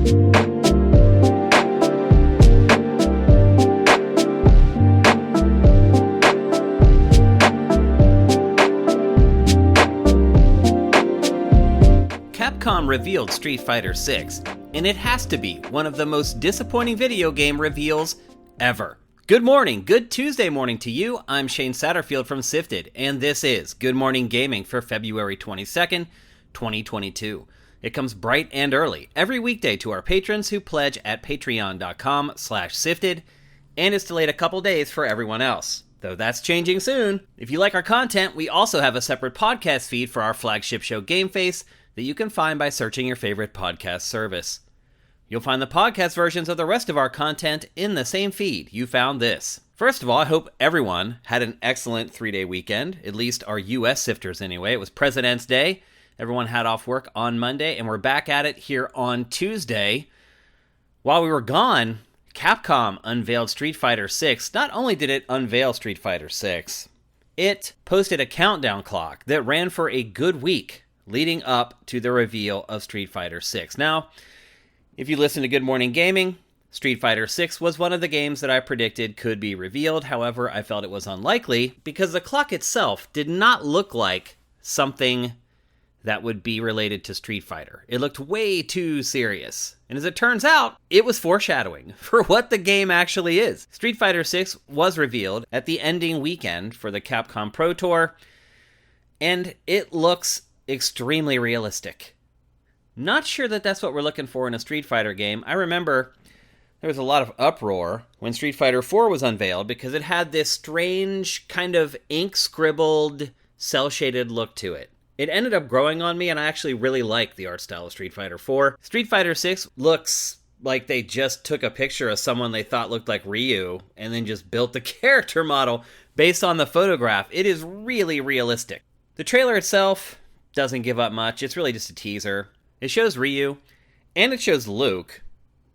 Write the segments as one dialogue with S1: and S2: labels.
S1: Capcom revealed Street Fighter 6, and it has to be one of the most disappointing video game reveals ever. Good morning, good Tuesday morning to you. I'm Shane Satterfield from Sifted, and this is Good Morning Gaming for February 22nd, 2022. It comes bright and early every weekday to our patrons who pledge at patreon.com/sifted, and it's delayed a couple days for everyone else, though that's changing soon. If you like our content, we also have a separate podcast feed for our flagship show Game Face that you can find by searching your favorite podcast service. You'll find the podcast versions of the rest of our content in the same feed you found this. First of all, I hope everyone had an excellent 3-day weekend, at least our US sifters anyway. It was President's Day. Everyone had off work on Monday, and we're back at it here on Tuesday. While we were gone, Capcom unveiled Street Fighter 6. Not only did it unveil Street Fighter 6, it posted a countdown clock that ran for a good week leading up to the reveal of Street Fighter 6. Now, if you listen to Good Morning Gaming, Street Fighter 6 was one of the games that I predicted could be revealed. However, I felt it was unlikely because the clock itself did not look like something that would be related to Street Fighter. It looked way too serious. And as it turns out, it was foreshadowing for what the game actually is. Street Fighter 6 was revealed at the ending weekend for the Capcom Pro Tour, and it looks extremely realistic. Not sure that that's what we're looking for in a Street Fighter game. I remember there was a lot of uproar when Street Fighter 4 was unveiled because it had this strange kind of ink-scribbled, cel-shaded look to it. It ended up growing on me, and I actually really like the art style of Street Fighter 4. Street Fighter 6 looks like they just took a picture of someone they thought looked like Ryu and then just built the character model based on the photograph. It is really realistic. The trailer itself doesn't give up much. It's really just a teaser. It shows Ryu, and it shows Luke,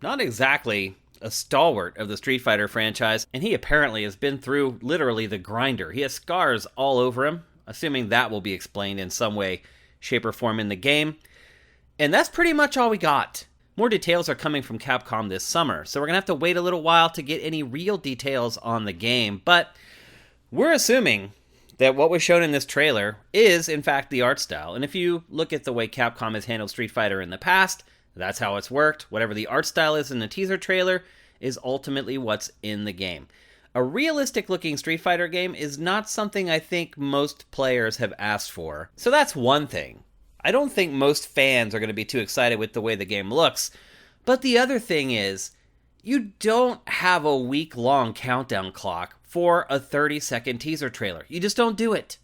S1: not exactly a stalwart of the Street Fighter franchise, and he apparently has been through literally the grinder. He has scars all over him, assuming that will be explained in some way, shape, or form in the game. And that's pretty much all we got. More details are coming from Capcom this summer, so we're going to have to wait a little while to get any real details on the game, but we're assuming that what was shown in this trailer is, in fact, the art style. And if you look at the way Capcom has handled Street Fighter in the past, that's how it's worked. Whatever the art style is in the teaser trailer is ultimately what's in the game. A realistic-looking Street Fighter game is not something I think most players have asked for. So that's one thing. I don't think most fans are going to be too excited with the way the game looks. But the other thing is, you don't have a week-long countdown clock for a 30-second teaser trailer. You just don't do it.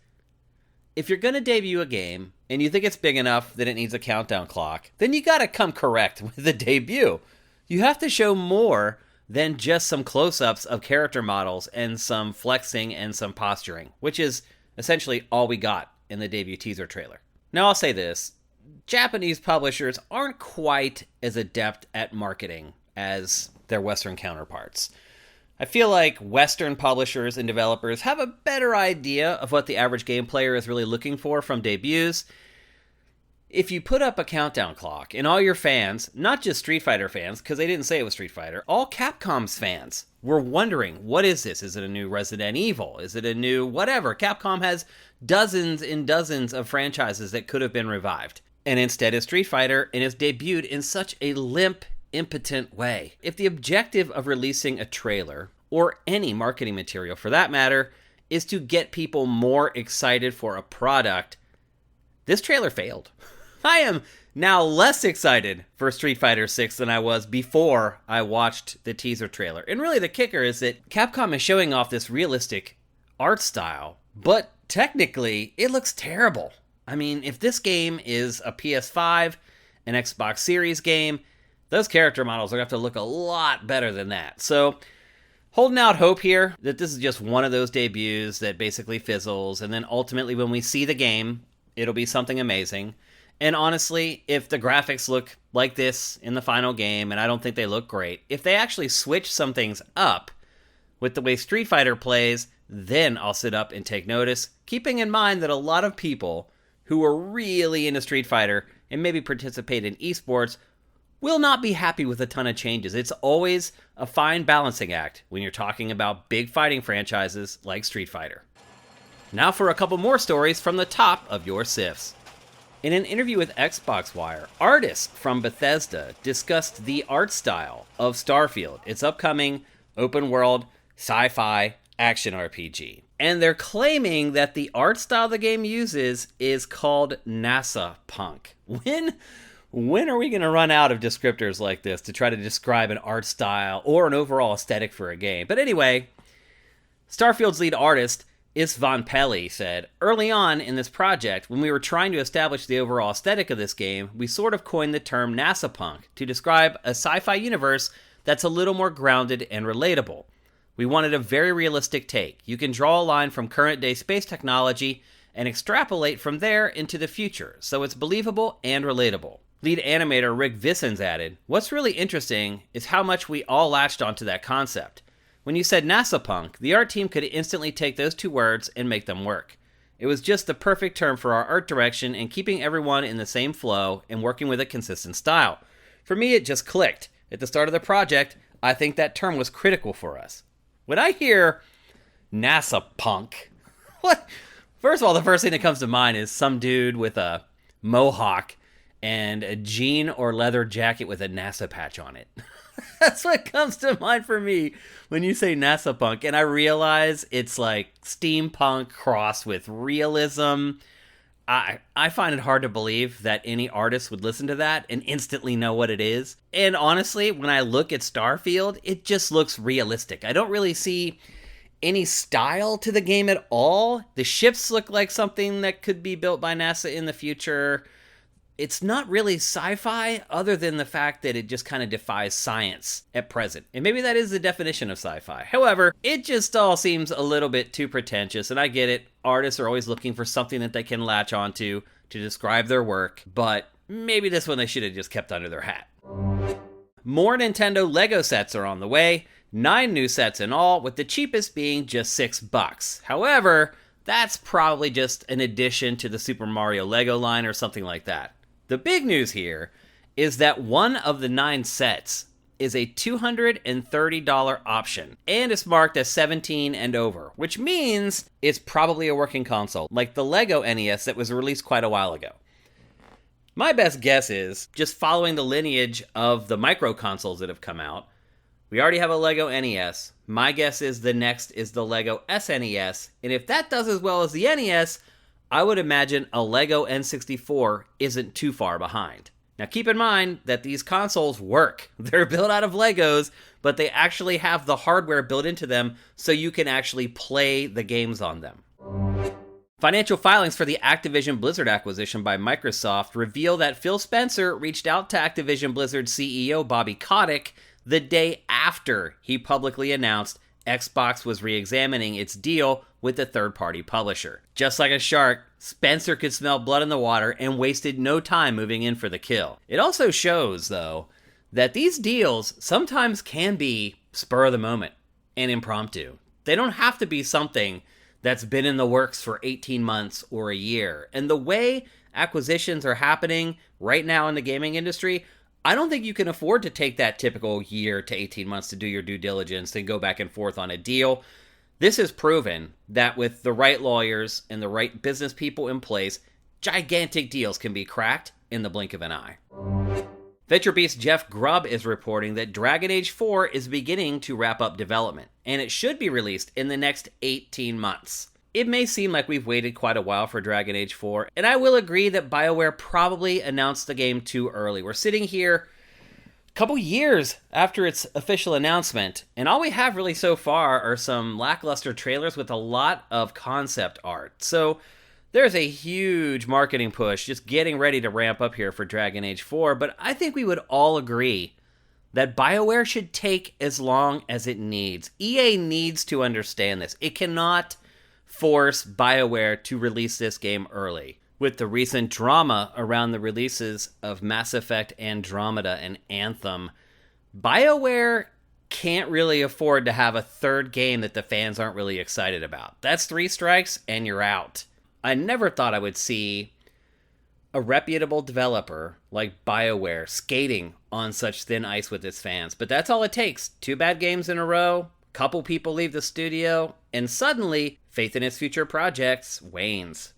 S1: If you're going to debut a game, and you think it's big enough that it needs a countdown clock, then you gotta come correct with the debut. You have to show more than just some close-ups of character models and some flexing and some posturing, which is essentially all we got in the debut teaser trailer. Now I'll say this, Japanese publishers aren't quite as adept at marketing as their Western counterparts. I feel like Western publishers and developers have a better idea of what the average game player is really looking for from debuts. If you put up a countdown clock, and all your fans, not just Street Fighter fans, because they didn't say it was Street Fighter, all Capcom's fans were wondering, what is this? Is it a new Resident Evil? Is it a new whatever? Capcom has dozens and dozens of franchises that could have been revived. And instead it's Street Fighter, and it's debuted in such a limp, impotent way. If the objective of releasing a trailer, or any marketing material for that matter, is to get people more excited for a product, this trailer failed. I am now less excited for Street Fighter 6 than I was before I watched the teaser trailer. And really the kicker is that Capcom is showing off this realistic art style, but technically it looks terrible. I mean, if this game is a PS5, an Xbox Series game, those character models are going to have to look a lot better than that. So, holding out hope here that this is just one of those debuts that basically fizzles, and then ultimately when we see the game, it'll be something amazing. And honestly, if the graphics look like this in the final game, and I don't think they look great, if they actually switch some things up with the way Street Fighter plays, then I'll sit up and take notice, keeping in mind that a lot of people who are really into Street Fighter and maybe participate in esports will not be happy with a ton of changes. It's always a fine balancing act when you're talking about big fighting franchises like Street Fighter. Now for a couple more stories from the top of your SIFs. In an interview with Xbox Wire, artists from Bethesda discussed the art style of Starfield, its upcoming open-world sci-fi action RPG. And they're claiming that the art style the game uses is called NASA punk. When are we going to run out of descriptors like this to try to describe an art style or an overall aesthetic for a game? But anyway, Starfield's lead artist, Istvan Peli, said, "Early on in this project, when we were trying to establish the overall aesthetic of this game, we sort of coined the term NASA punk to describe a sci-fi universe that's a little more grounded and relatable. We wanted a very realistic take. You can draw a line from current-day space technology and extrapolate from there into the future, so it's believable and relatable." Lead animator Rick Vissens added, "What's really interesting is how much we all latched onto that concept. When you said NASA punk, the art team could instantly take those two words and make them work. It was just the perfect term for our art direction and keeping everyone in the same flow and working with a consistent style. For me, it just clicked. At the start of the project, I think that term was critical for us." When I hear NASA punk, what? First of all, the first thing that comes to mind is some dude with a mohawk and a jean or leather jacket with a NASA patch on it. That's what comes to mind for me when you say NASA punk. And I realize it's like steampunk crossed with realism. I find it hard to believe that any artist would listen to that and instantly know what it is. And honestly, when I look at Starfield, it just looks realistic. I don't really see any style to the game at all. The ships look like something that could be built by NASA in the future. It's not really sci-fi other than the fact that it just kind of defies science at present. And maybe that is the definition of sci-fi. However, it just all seems a little bit too pretentious, and I get it. Artists are always looking for something that they can latch onto to describe their work, but maybe this one they should have just kept under their hat. More Nintendo Lego sets are on the way. 9 new sets in all, with the cheapest being just $6. However, that's probably just an addition to the Super Mario Lego line or something like that. The big news here is that one of the 9 sets is a $230 option, and it's marked as 17 and over, which means it's probably a working console, like the Lego NES that was released quite a while ago. My best guess is, just following the lineage of the micro consoles that have come out, we already have a Lego NES. My guess is the next is the Lego SNES, and if that does as well as the NES, I would imagine a Lego N64 isn't too far behind. Now keep in mind that these consoles work. They're built out of Legos, but they actually have the hardware built into them so you can actually play the games on them. Financial filings for the Activision Blizzard acquisition by Microsoft reveal that Phil Spencer reached out to Activision Blizzard CEO Bobby Kotick the day after he publicly announced Xbox was re-examining its deal with the third-party publisher. Just like a shark, Spencer could smell blood in the water and wasted no time moving in for the kill. It also shows, though, that these deals sometimes can be spur of the moment and impromptu. They don't have to be something that's been in the works for 18 months or a year. And the way acquisitions are happening right now in the gaming industry, I don't think you can afford to take that typical year to 18 months to do your due diligence and go back and forth on a deal. This has proven that with the right lawyers and the right business people in place, gigantic deals can be cracked in the blink of an eye. VentureBeast Jeff Grubb is reporting that Dragon Age 4 is beginning to wrap up development, and it should be released in the next 18 months. It may seem like we've waited quite a while for Dragon Age 4, and I will agree that BioWare probably announced the game too early. We're sitting here a couple years after its official announcement, and all we have really so far are some lackluster trailers with a lot of concept art. So there's a huge marketing push just getting ready to ramp up here for Dragon Age 4, but I think we would all agree that BioWare should take as long as it needs. EA needs to understand this. It cannot force BioWare to release this game early. With the recent drama around the releases of Mass Effect Andromeda and Anthem, BioWare can't really afford to have a third game that the fans aren't really excited about. That's 3 strikes and you're out. I never thought I would see a reputable developer like BioWare skating on such thin ice with its fans. But that's all it takes. 2 bad games in a row, couple people leave the studio, and suddenly faith in its future projects wanes.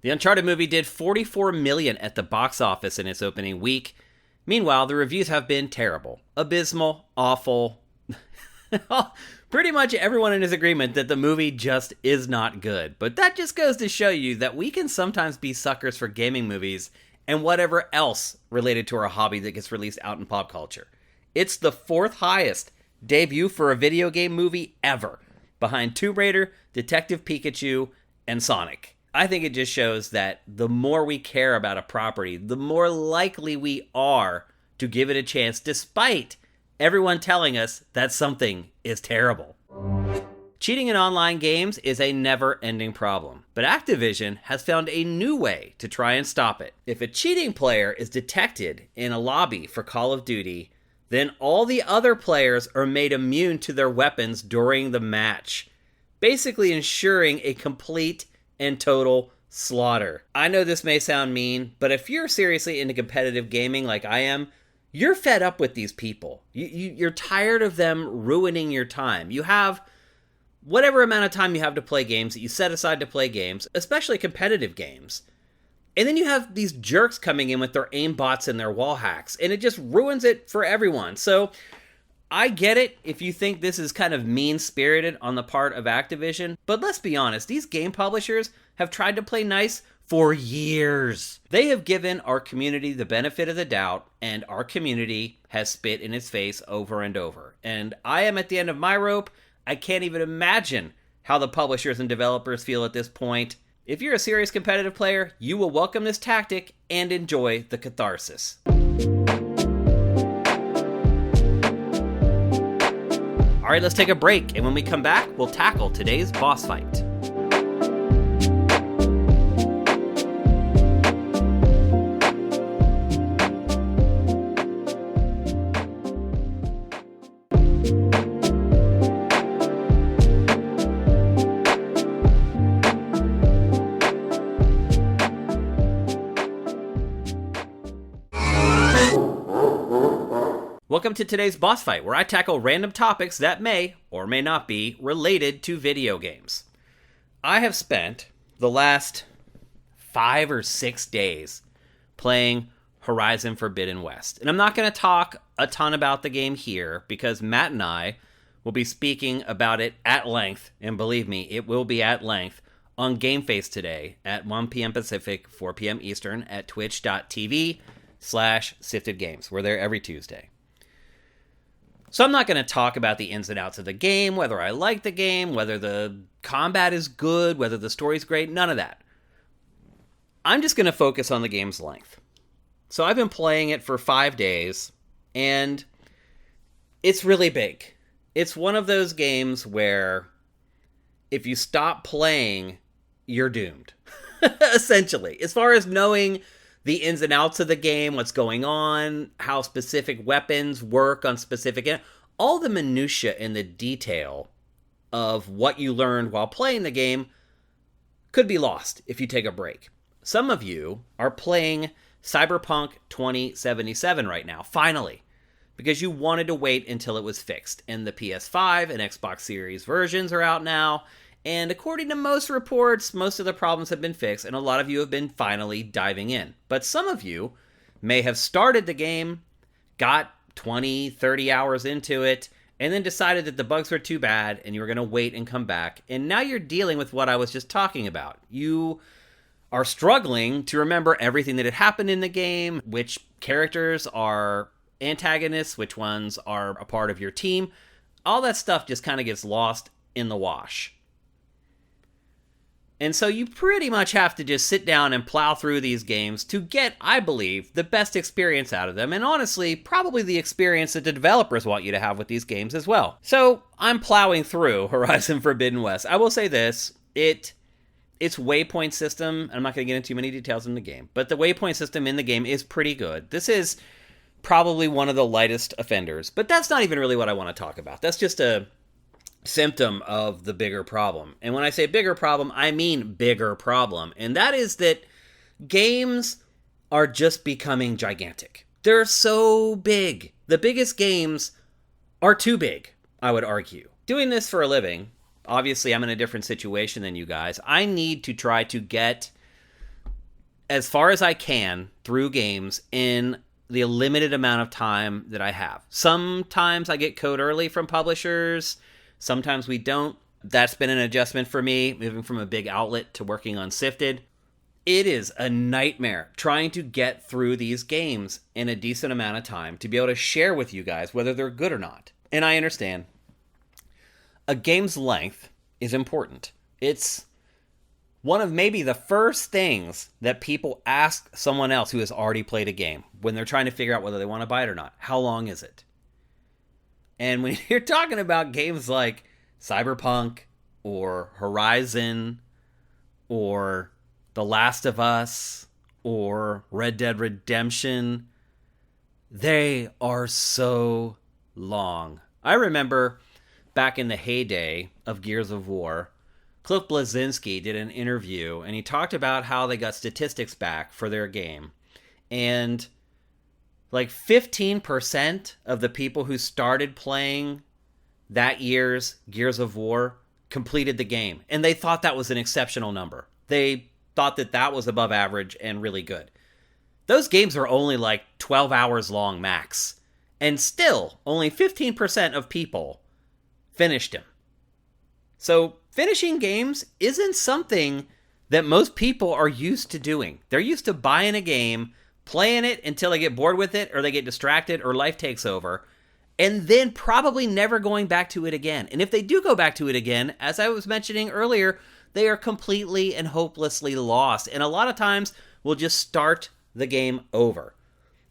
S1: The Uncharted movie did $44 million at the box office in its opening week. Meanwhile, the reviews have been terrible, abysmal, awful. Pretty much everyone is in agreement that the movie just is not good. But that just goes to show you that we can sometimes be suckers for gaming movies and whatever else related to our hobby that gets released out in pop culture. It's the 4th highest debut for a video game movie ever, behind Tomb Raider, Detective Pikachu, and Sonic. I think it just shows that the more we care about a property, the more likely we are to give it a chance, despite everyone telling us that something is terrible. Cheating in online games is a never-ending problem, but Activision has found a new way to try and stop it. If a cheating player is detected in a lobby for Call of Duty, then all the other players are made immune to their weapons during the match, basically ensuring a complete and total slaughter. I know this may sound mean, but if you're seriously into competitive gaming like I am, you're fed up with these people. You're tired of them ruining your time. You have whatever amount of time you have to play games that you set aside to play games, especially competitive games. And then you have these jerks coming in with their aimbots and their wall hacks, and it just ruins it for everyone. So I get it if you think this is kind of mean-spirited on the part of Activision, but let's be honest, these game publishers have tried to play nice for years. They have given our community the benefit of the doubt, and our community has spit in its face over and over. And I am at the end of my rope. I can't even imagine how the publishers and developers feel at this point. If you're a serious competitive player, you will welcome this tactic and enjoy the catharsis. All right, let's take a break, and when we come back, we'll tackle today's boss fight. Welcome to today's boss fight, where I tackle random topics that may or may not be related to video games. I have spent the last 5 or 6 days playing Horizon Forbidden West. And I'm not going to talk a ton about the game here, because Matt and I will be speaking about it at length, and believe me, it will be at length, on Game Face today at 1 p.m. Pacific, 4 p.m. Eastern at twitch.tv/Sifted Games. We're there every Tuesday. So I'm not going to talk about the ins and outs of the game, whether I like the game, whether the combat is good, whether the story's great, none of that. I'm just going to focus on the game's length. So I've been playing it for 5 days, and it's really big. It's one of those games where if you stop playing, you're doomed, essentially. As far as knowing the ins and outs of the game, what's going on, how specific weapons work on specific... all the minutia and the detail of what you learned while playing the game could be lost if you take a break. Some of you are playing Cyberpunk 2077 right now, finally, because you wanted to wait until it was fixed. And the PS5 and Xbox Series versions are out now, and according to most reports, most of the problems have been fixed, and a lot of you have been finally diving in. But some of you may have started the game, got 20, 30 hours into it, and then decided that the bugs were too bad, and you were going to wait and come back. And now you're dealing with what I was just talking about. You are struggling to remember everything that had happened in the game, which characters are antagonists, which ones are a part of your team. All that stuff just kind of gets lost in the wash. And so you pretty much have to just sit down and plow through these games to get, I believe, the best experience out of them. And honestly, probably the experience that the developers want you to have with these games as well. So I'm plowing through Horizon Forbidden West. I will say this, its waypoint system, I'm not going to get into too many details in the game, but the waypoint system in the game is pretty good. This is probably one of the lightest offenders, but that's not even really what I want to talk about. That's just a symptom of the bigger problem. And when I say bigger problem, I mean bigger problem. And that is that Games are just becoming gigantic. They're so big. The biggest games are too big, I would argue. Doing this for a living, obviously I'm in a different situation than you guys. I need to try to get as far as I can through games in the limited amount of time that I have. Sometimes I get code early from publishers. Sometimes we don't. That's been an adjustment for me, moving from a big outlet to working on Sifted. It is a nightmare trying to get through these games in a decent amount of time to be able to share with you guys whether they're good or not. And I understand. A game's length is important. It's one of maybe the first things that people ask someone else who has already played a game when they're trying to figure out whether they want to buy it or not. How long is it? And when you're talking about games like Cyberpunk or Horizon or The Last of Us or Red Dead Redemption, they are so long. I remember back in the heyday of Gears of War, Cliff Bleszinski did an interview, and he talked about how they got statistics back for their game. And like 15% of the people who started playing that year's Gears of War completed the game. And they thought that was an exceptional number. They thought that that was above average and really good. Those games are only like 12 hours long max. And still, only 15% of people finished them. So finishing games isn't something that most people are used to doing. They're used to buying a game, playing it until they get bored with it, or they get distracted, or life takes over, and then probably never going back to it again. And if they do go back to it again, as I was mentioning earlier, they are completely and hopelessly lost. And a lot of times, will just start the game over.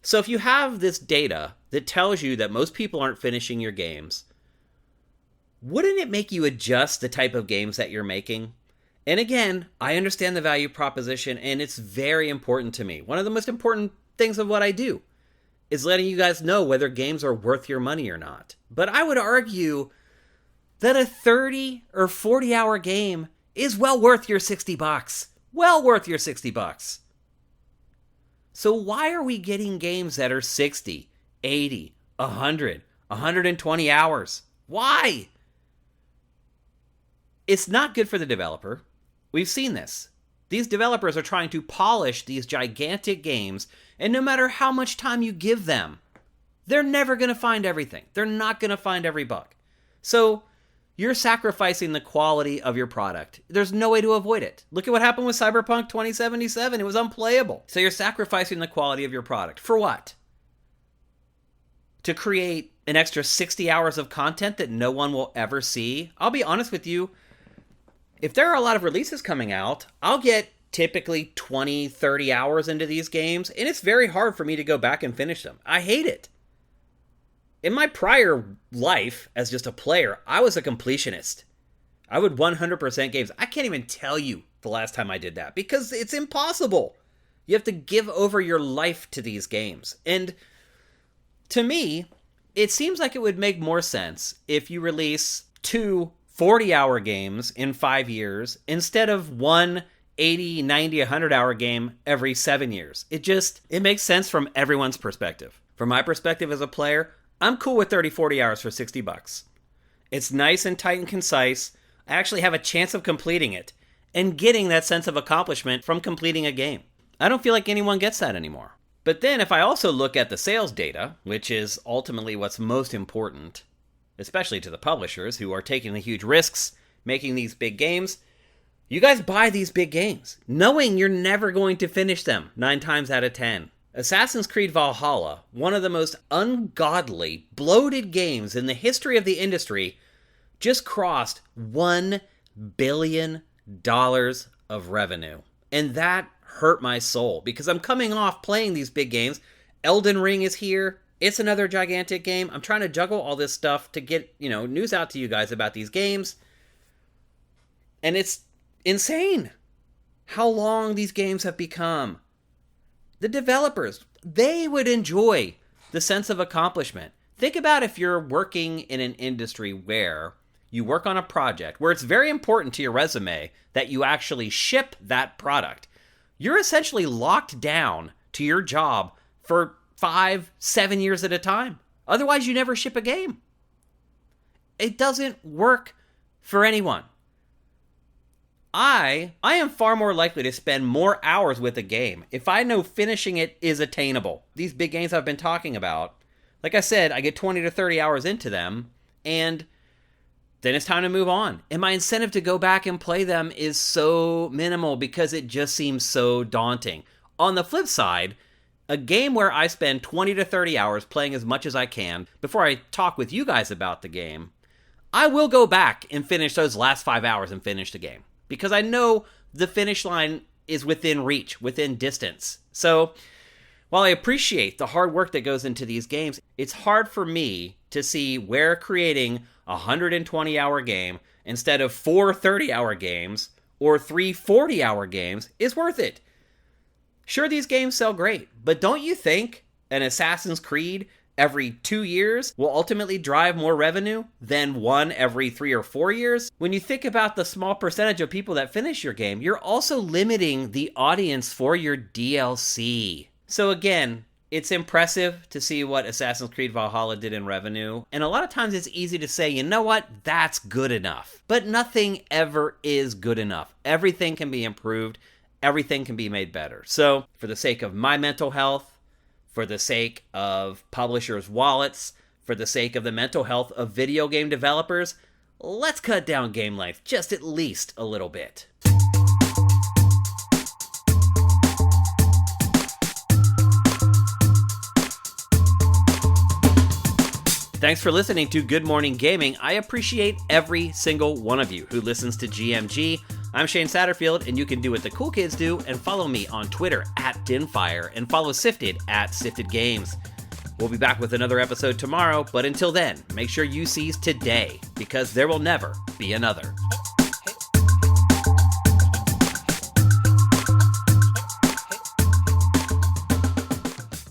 S1: So if you have this data that tells you that most people aren't finishing your games, wouldn't it make you adjust the type of games that you're making? And again, I understand the value proposition, and it's very important to me. One of the most important things of what I do is letting you guys know whether games are worth your money or not. But I would argue that a 30 or 40 hour game is well worth your $60. Well worth your $60. So why are we getting games that are 60, 80, 100, 120 hours? Why? It's not good for the developer. We've seen this. These developers are trying to polish these gigantic games, and no matter how much time you give them, they're never going to find everything. They're not going to find every bug. So you're sacrificing the quality of your product. There's no way to avoid it. Look at what happened with Cyberpunk 2077. It was unplayable. So you're sacrificing the quality of your product. For what? To create an extra 60 hours of content that no one will ever see? I'll be honest with you. If there are a lot of releases coming out, I'll get typically 20, 30 hours into these games, and it's very hard for me to go back and finish them. I hate it. In my prior life, as just a player, I was a completionist. I would 100% games. I can't even tell you the last time I did that, because it's impossible. You have to give over your life to these games. And to me, it seems like it would make more sense if you release 2 40-hour games in 5 years instead of one 80, 90, 100-hour game every 7 years. It makes sense from everyone's perspective. From my perspective as a player, I'm cool with 30, 40 hours for $60. It's nice and tight and concise. I actually have a chance of completing it and getting that sense of accomplishment from completing a game. I don't feel like anyone gets that anymore. But then if I also look at the sales data, which is ultimately what's most important, especially to the publishers who are taking the huge risks making these big games, you guys buy these big games, knowing you're never going to finish them 9 times out of 10. Assassin's Creed Valhalla, one of the most ungodly, bloated games in the history of the industry, just crossed $1 billion of revenue. And that hurt my soul, because I'm coming off playing these big games. Elden Ring is here. It's another gigantic game. I'm trying to juggle all this stuff to get, news out to you guys about these games. And it's insane how long these games have become. The developers, they would enjoy the sense of accomplishment. Think about if you're working in an industry where you work on a project where it's very important to your resume that you actually ship that product. you're essentially locked down to your job for 5-7 years at a time. Otherwise, you never ship a game. It doesn't work for anyone. I am far more likely to spend more hours with a game if I know finishing it is attainable. These big games I've been talking about, like I said, I get 20 to 30 hours into them, and then it's time to move on. And my incentive to go back and play them is so minimal because it just seems so daunting. On the flip side, a game where I spend 20 to 30 hours playing as much as I can before I talk with you guys about the game, I will go back and finish those last 5 hours and finish the game. Because I know the finish line is within reach, within distance. So, while I appreciate the hard work that goes into these games, it's hard for me to see where creating a 120-hour game instead of 4 30-hour games or 3 40-hour games is worth it. Sure, these games sell great, but don't you think an Assassin's Creed every 2 years will ultimately drive more revenue than one every 3 or 4 years? When you think about the small percentage of people that finish your game, you're also limiting the audience for your DLC. So again, it's impressive to see what Assassin's Creed Valhalla did in revenue, and a lot of times it's easy to say, you know what, that's good enough. But nothing ever is good enough. Everything can be improved. Everything can be made better. So, for the sake of my mental health, for the sake of publishers' wallets, for the sake of the mental health of video game developers, let's cut down game length just at least a little bit. Thanks for listening to Good Morning Gaming. I appreciate every single one of you who listens to GMG. I'm Shane Satterfield, and you can do what the cool kids do and follow me on Twitter @Dinfire and follow Sifted @SiftedGames. We'll be back with another episode tomorrow, but until then, make sure you seize today, because there will never be another.